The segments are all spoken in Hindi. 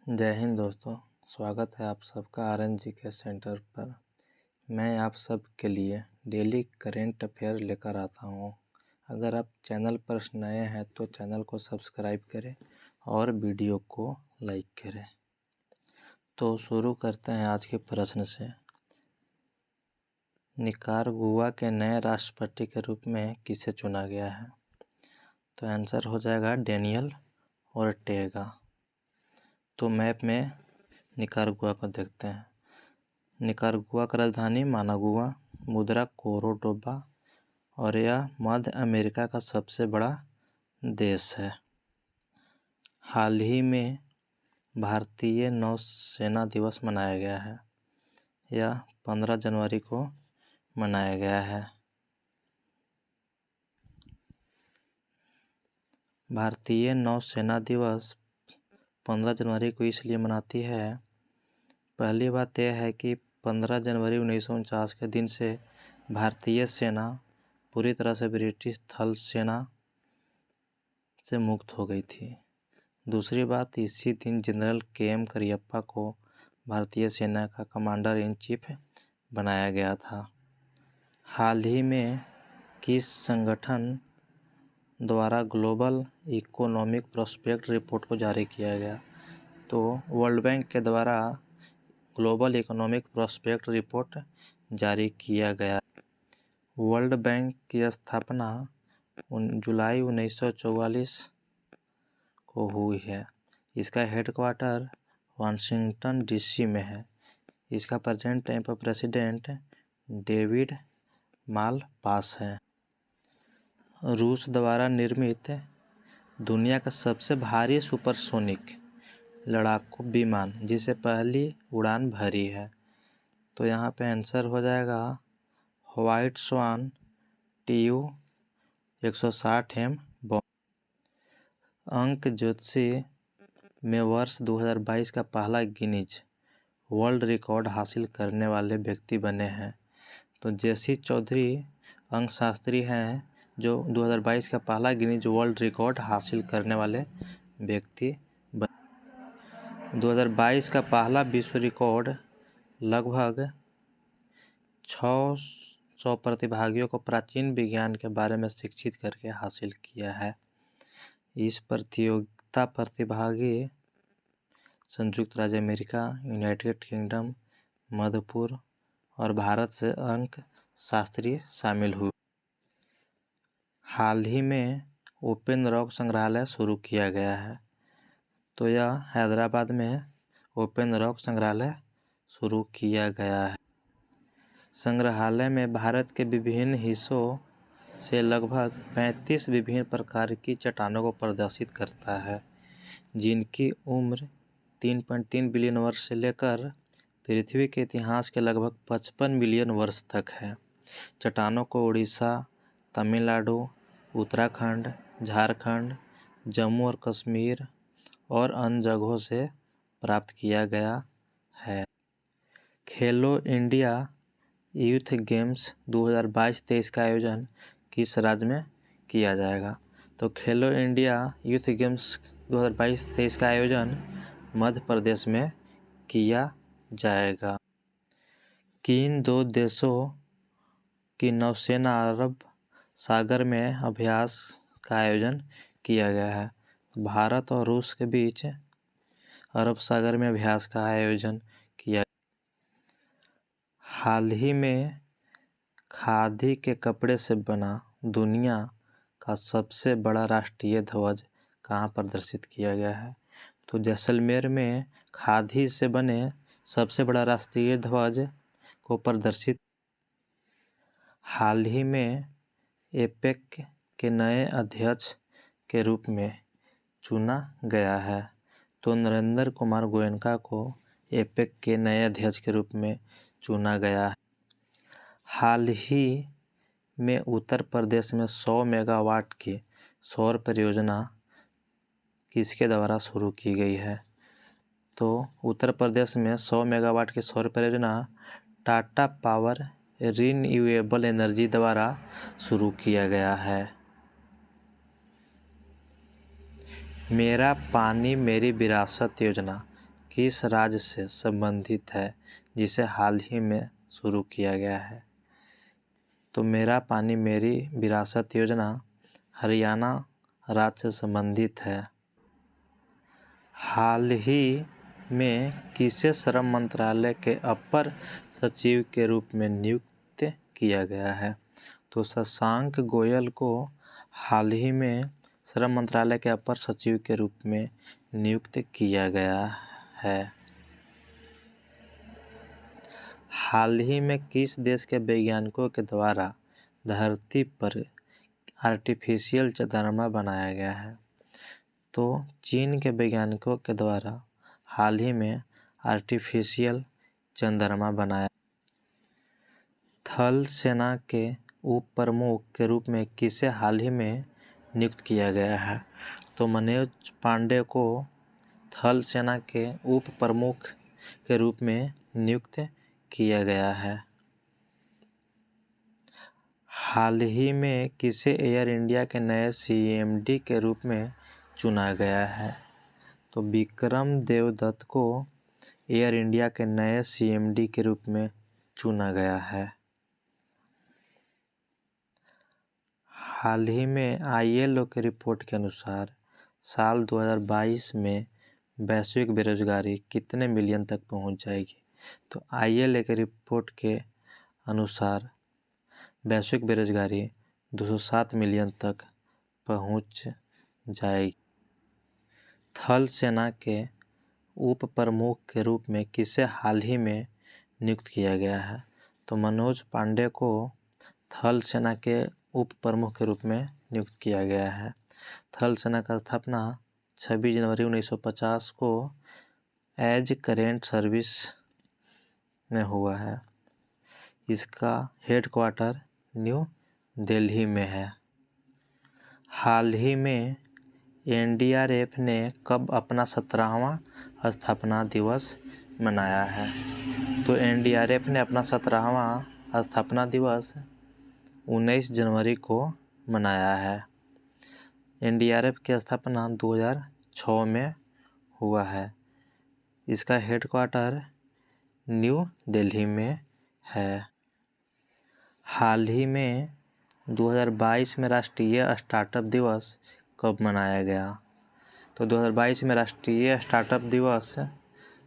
जय हिंद दोस्तों। स्वागत है आप सबका RNGK सेंटर पर। मैं आप सब के लिए डेली करेंट अफेयर लेकर आता हूँ। अगर आप चैनल पर नए हैं तो चैनल को सब्सक्राइब करें और वीडियो को लाइक करें। तो शुरू करते हैं आज के प्रश्न से। निकारागुआ के नए राष्ट्रपति के रूप में किसे चुना गया है? तो आंसर हो जाएगा डेनियल ओर्टेगा। तो मैप में निकारागुआ को देखते हैं। निकारागुआ का राजधानी मानागुआ, मुद्रा कोरोडोबा और यह मध्य अमेरिका का सबसे बड़ा देश है। हाल ही में भारतीय नौसेना दिवस मनाया गया है। यह 15 जनवरी को मनाया गया है। भारतीय नौसेना दिवस 15 जनवरी को इसलिए मनाती है। पहली बात यह है कि 15 जनवरी 1949 के दिन से भारतीय सेना पूरी तरह से ब्रिटिश थल सेना से मुक्त हो गई थी। दूसरी बात, इसी दिन जनरल KM करियप्पा को भारतीय सेना का कमांडर इन चीफ बनाया गया था। हाल ही में किस संगठन द्वारा ग्लोबल इकोनॉमिक प्रोस्पेक्ट रिपोर्ट को जारी किया गया? तो वर्ल्ड बैंक के द्वारा ग्लोबल इकोनॉमिक प्रोस्पेक्ट रिपोर्ट जारी किया गया। वर्ल्ड बैंक की स्थापना जुलाई 1944 को हुई है। इसका हेडक्वार्टर वाशिंगटन DC में है। इसका प्रेजेंट टाइम पर प्रेसिडेंट डेविड मालपास है। रूस द्वारा निर्मित दुनिया का सबसे भारी सुपरसोनिक लड़ाकू विमान जिसे पहली उड़ान भरी है। तो यहाँ पे आंसर हो जाएगा व्हाइट स्वान TU-160M बॉम्ब। अंक ज्योतिषी में वर्ष 2022 का पहला गिनीज वर्ल्ड रिकॉर्ड हासिल करने वाले व्यक्ति बने हैं। तो जेसी चौधरी अंक शास्त्री हैं जो 2022 का पहला गिनीज वर्ल्ड रिकॉर्ड हासिल करने वाले व्यक्ति बने। 2022 का पहला विश्व रिकॉर्ड लगभग 600 प्रतिभागियों को प्राचीन विज्ञान के बारे में शिक्षित करके हासिल किया है। इस प्रतियोगिता प्रतिभागी संयुक्त राज्य अमेरिका, यूनाइटेड किंगडम, मध्यपूर्व और भारत से अंक शास्त्री शामिल हुए। हाल ही में ओपन रॉक संग्रहालय शुरू किया गया है। तो यह हैदराबाद में ओपन रॉक संग्रहालय शुरू किया गया है। संग्रहालय में भारत के विभिन्न हिस्सों से लगभग 35 विभिन्न प्रकार की चट्टानों को प्रदर्शित करता है, जिनकी उम्र 3.3 बिलियन वर्ष से लेकर पृथ्वी के इतिहास के लगभग 55 मिलियन वर्ष तक है। चट्टानों को उड़ीसा, तमिलनाडु, उत्तराखंड, झारखंड, जम्मू और कश्मीर और अन्य जगहों से प्राप्त किया गया है। खेलो इंडिया यूथ गेम्स 2022-23 का आयोजन किस राज्य में किया जाएगा? तो खेलो इंडिया यूथ गेम्स 2022-23 का आयोजन मध्य प्रदेश में किया जाएगा। किन दो देशों की नौसेना अरब सागर में अभ्यास का आयोजन किया गया है? भारत और रूस के बीच अरब सागर में अभ्यास का आयोजन किया। हाल ही में खादी के कपड़े से बना दुनिया का सबसे बड़ा राष्ट्रीय ध्वज कहाँ प्रदर्शित किया गया है? तो जैसलमेर में खादी से बने सबसे बड़ा राष्ट्रीय ध्वज को प्रदर्शित। हाल ही में एपेक के नए अध्यक्ष के रूप में चुना गया है। तो नरेंद्र कुमार गोयनका को एपेक के नए अध्यक्ष के रूप में चुना गया है। हाल ही में उत्तर प्रदेश में 100 मेगावाट की सौर परियोजना किसके द्वारा शुरू की गई है? तो उत्तर प्रदेश में 100 मेगावाट की सौर परियोजना टाटा पावर रिन्यूएबल एनर्जी द्वारा शुरू किया गया है। मेरा पानी मेरी विरासत योजना किस राज्य से संबंधित है जिसे हाल ही में शुरू किया गया है? तो मेरा पानी मेरी विरासत योजना हरियाणा राज्य से संबंधित है। हाल ही में किसे श्रम मंत्रालय के अपर सचिव के रूप में नियुक्त किया गया है? तो शशांक गोयल को हाल ही में श्रम मंत्रालय के अपर सचिव के रूप में नियुक्त किया गया है। हाल ही में किस देश के वैज्ञानिकों के द्वारा धरती पर आर्टिफिशियल चंद्रमा बनाया गया है? तो चीन के वैज्ञानिकों के द्वारा हाल ही में आर्टिफिशियल चंद्रमा बनाया। थल सेना के उप प्रमुख के रूप में किसे हाल ही में नियुक्त किया गया है? तो मनोज पांडे को थल सेना के उप प्रमुख के रूप में नियुक्त किया गया है। हाल ही में किसे एयर इंडिया के नए CMD के रूप में चुना गया है? तो विक्रम देवदत्त को एयर इंडिया के नए CMD के रूप में चुना गया है। हाल ही में ILO की रिपोर्ट के अनुसार साल 2022 में वैश्विक बेरोजगारी कितने मिलियन तक पहुंच जाएगी? तो ILO की रिपोर्ट के अनुसार वैश्विक बेरोजगारी 207 मिलियन तक पहुंच जाएगी। थल सेना के उप प्रमुख के रूप में किसे हाल ही में नियुक्त किया गया है? तो मनोज पांडे को थल सेना के उप प्रमुख के रूप में नियुक्त किया गया है। थल सेना का स्थापना 26 जनवरी 1950 को एज करेंट सर्विस में हुआ है। इसका हेडक्वार्टर न्यू दिल्ली में है। हाल ही में NDRF ने कब अपना 17वां स्थापना दिवस मनाया है? तो NDRF ने अपना 17वां स्थापना दिवस 19 जनवरी को मनाया है। NDRF की स्थापना 2006 में हुआ है। इसका हेडक्वार्टर न्यू दिल्ली में है। हाल ही में 2022 में राष्ट्रीय स्टार्टअप दिवस कब मनाया गया? तो 2022 में राष्ट्रीय स्टार्टअप दिवस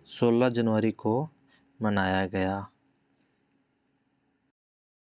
16 जनवरी को मनाया गया।